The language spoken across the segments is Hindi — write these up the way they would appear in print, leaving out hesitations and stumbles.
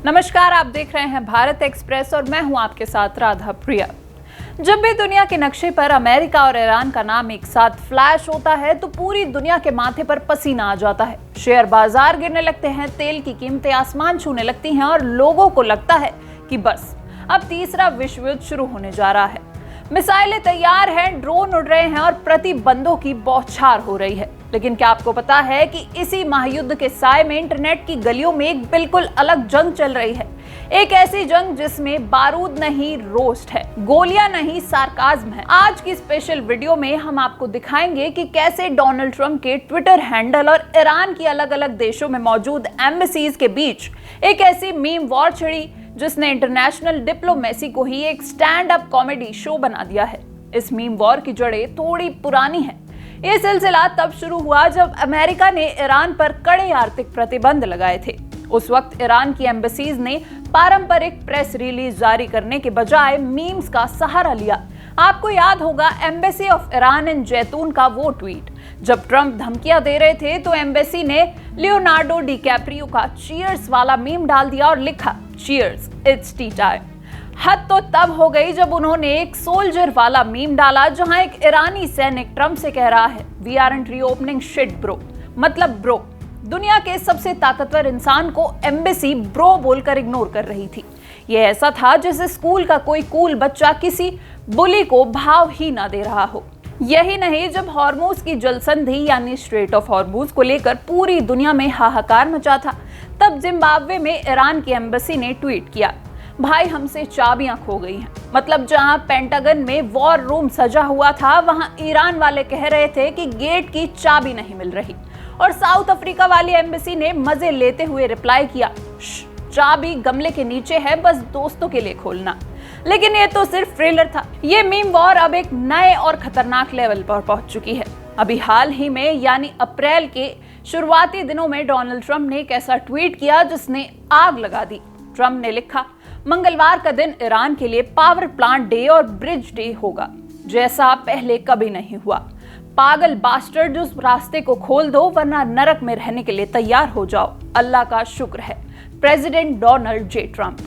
नमस्कार, आप देख रहे हैं भारत एक्सप्रेस और मैं हूं आपके साथ राधा प्रिया। जब भी दुनिया के नक्शे पर अमेरिका और ईरान का नाम एक साथ फ्लैश होता है तो पूरी दुनिया के माथे पर पसीना आ जाता है। शेयर बाजार गिरने लगते हैं, तेल की कीमतें आसमान छूने लगती हैं और लोगों को लगता है कि बस अब तीसरा विश्व युद्ध शुरू होने जा रहा है। मिसाइलें तैयार हैं, ड्रोन उड़ रहे हैं और प्रतिबंधों की बौछार हो रही है। लेकिन क्या आपको पता है कि इसी महायुद्ध के साए में इंटरनेट की गलियों में एक बिल्कुल अलग जंग चल रही है। एक ऐसी जंग जिसमें बारूद नहीं रोस्ट है, गोलियां नहीं सार्काज्म है। आज की स्पेशल वीडियो में हम आपको दिखाएंगे कि कैसे डोनाल्ड ट्रंप के ट्विटर हैंडल और ईरान की अलग अलग देशों में मौजूद एम्बेसीज के बीच एक ऐसी मीम वॉर छिड़ी जिसने इंटरनेशनल डिप्लोमेसी को ही एक स्टैंड अप कॉमेडी शो बना दिया है। इस मीम वॉर की जड़ें थोड़ी पुरानी हैं। ये सिलसिला तब शुरू हुआ जब अमेरिका ने ईरान पर कड़े आर्थिक प्रतिबंध लगाए थे। उस वक्त ईरान की एम्बेसीज ने पारंपरिक प्रेस रिलीज जारी करने के बजाय मीम्स का सहारा लिया। आपको याद होगा एम्बेसी ऑफ ईरान इन जैतून का वो ट्वीट जब ट्रंप धमकियां दे रहे थे तो एम्बेसी ने लियोनार्डो डिकैप्रियो का चीयर्स वाला मीम डाल दिया और लिखा चीयर्स इट्स टी टाइम। हद तो तब हो गई जब उन्होंने एक सोल्जर वाला मीम डाला जहां एक ईरानी सैनिक ट्रंप से कह रहा है we aren't reopening shit bro, मतलब ब्रो। दुनिया के सबसे ताकतवर इंसान को एम्बेसी ब्रो बोलकर इग्नोर कर रही थी। यह ऐसा था जैसे स्कूल का कोई कूल बच्चा किसी बुली को भाव ही ना दे रहा हो। यही नहीं, जब हॉर्मोज की जलसंधि यानी स्ट्रेट ऑफ हॉर्मोज को लेकर पूरी दुनिया में हाहाकार मचा था, तब जिम्बाब्वे में ईरान की एम्बेसी ने ट्वीट किया भाई हमसे चाबियां खो गई हैं। मतलब जहां पेंटागन में वॉर रूम सजा हुआ था वहां ईरान वाले कह रहे थे कि गेट की चाबी नहीं मिल रही। और साउथ अफ्रीका वाली एम्बेसी ने मजे लेते हुए रिप्लाई किया चाबी गमले के नीचे है, बस दोस्तों के लिए खोलना। लेकिन ये तो सिर्फ ट्रेलर था। ये मीम वॉर अब एक नए और खतरनाक लेवल पर पहुंच चुकी है। अभी हाल ही में यानी अप्रैल के शुरुआती दिनों में डोनाल्ड ट्रंप ने एक ऐसा ट्वीट किया जिसने आग लगा दी। ट्रंप ने लिखा मंगलवार का दिन ईरान के लिए पावर प्लांट डे और ब्रिज डे होगा जैसा पहले कभी नहीं हुआ। पागल बास्टर्ड, उस रास्ते को खोल दो वरना नरक में रहने के लिए तैयार हो जाओ। अल्लाह का शुक्र है प्रेसिडेंट डोनाल्ड जे ट्रंप।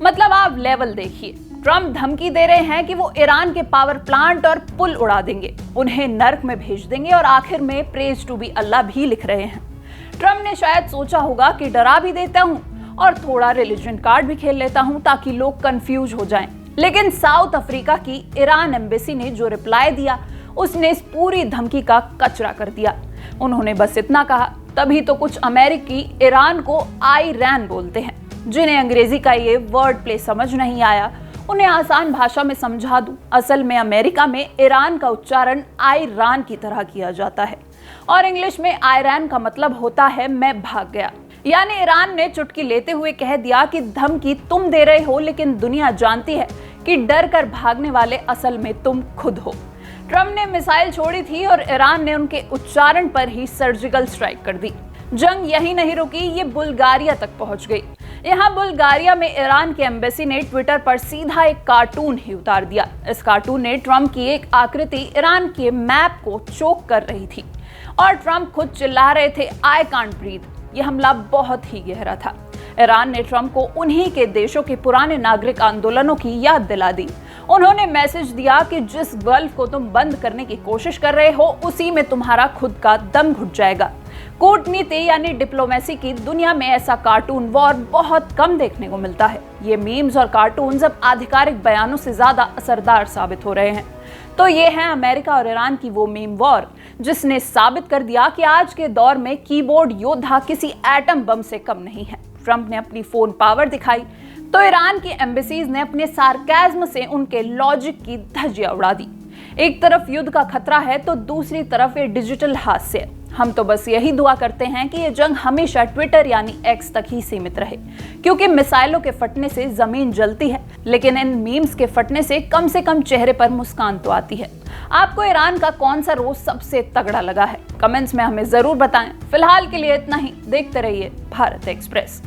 मतलब आप लेवल देखिए, ट्रंप धमकी दे रहे हैं कि वो ईरान के पावर प्लांट और पुल उड़ा देंगे, उन्हें नर्क में भेज देंगे और आखिर में प्रेज टू बी अल्लाह भी लिख रहे हैं। ट्रंप ने शायद सोचा होगा कि डरा भी देता हूं और थोड़ा रिलीजन कार्ड भी खेल लेता हूं ताकि लोग कंफ्यूज हो जाएं। लेकिन साउथ अफ्रीका की ईरान एम्बेसी ने जो रिप्लाई दिया उसने इस पूरी धमकी का कचरा कर दिया। उन्होंने बस इतना कहा तभी तो कुछ अमेरिकी ईरान को आईरैन बोलते हैं। जिन्हें अंग्रेजी का ये वर्ड प्ले समझ नहीं आया उन्हें आसान भाषा में समझा दूं। असल में अमेरिका में ईरान का उच्चारण आईरान की तरह किया जाता है और इंग्लिश में आईरैन का मतलब होता है मैं भाग गया। यानी ईरान ने चुटकी लेते हुए कह दिया कि धमकी तुम दे रहे हो लेकिन दुनिया जानती है कि डर कर भागने वाले असल में तुम खुद हो। ट्रंप ने मिसाइल छोड़ी थी और ईरान ने उनके उच्चारण पर ही सर्जिकल स्ट्राइक कर दी। जंग यही नहीं रुकी, ये बुल्गारिया तक पहुंच गई। यहाँ बुल्गारिया में ईरान की एम्बेसी ने ट्विटर पर सीधा एक कार्टून ही उतार दिया। इस कार्टून ने ट्रंप की एक आकृति ईरान के मैप को चोक कर रही थी और ट्रंप खुद चिल्ला रहे थे आई कांट ब्रीथ। यह हमला बहुत ही गहरा था। ईरान ने ट्रंप को उन्हीं के देशों के पुराने नागरिक आंदोलनों की याद दिला दी। उन्होंने मैसेज दिया कि जिस गल्फ को तुम बंद करने की कोशिश कर रहे हो उसी में तुम्हारा खुद का दम घुट जाएगा। कूटनीति यानी डिप्लोमेसी की दुनिया में ऐसा कार्टून वॉर बहुत कम देखने को मिलता है। ये मीम्स और कार्टून्स अब आधिकारिक बयानों से ज्यादा असरदार साबित हो रहे हैं। तो ये है अमेरिका और ईरान की वो मीम वॉर जिसने साबित कर दिया कि आज के दौर में कीबोर्ड योद्धा किसी एटम बम से कम नहीं है। ट्रंप ने अपनी फोन पावर दिखाई तो ईरान की एम्बेसीज ने अपने सार्काज्म से उनके लॉजिक की धज्जियां उड़ा दी। एक तरफ युद्ध का खतरा है तो दूसरी तरफ ये डिजिटल हास्य। हम तो बस यही दुआ करते हैं कि ये जंग हमेशा ट्विटर यानी एक्स तक ही सीमित रहे, क्योंकि मिसाइलों के फटने से जमीन जलती है लेकिन इन मीम्स के फटने से कम चेहरे पर मुस्कान तो आती है। आपको ईरान का कौन सा रोज सबसे तगड़ा लगा है? कमेंट्स में हमें जरूर बताएं। फिलहाल के लिए इतना ही। देखते रहिए भारत एक्सप्रेस।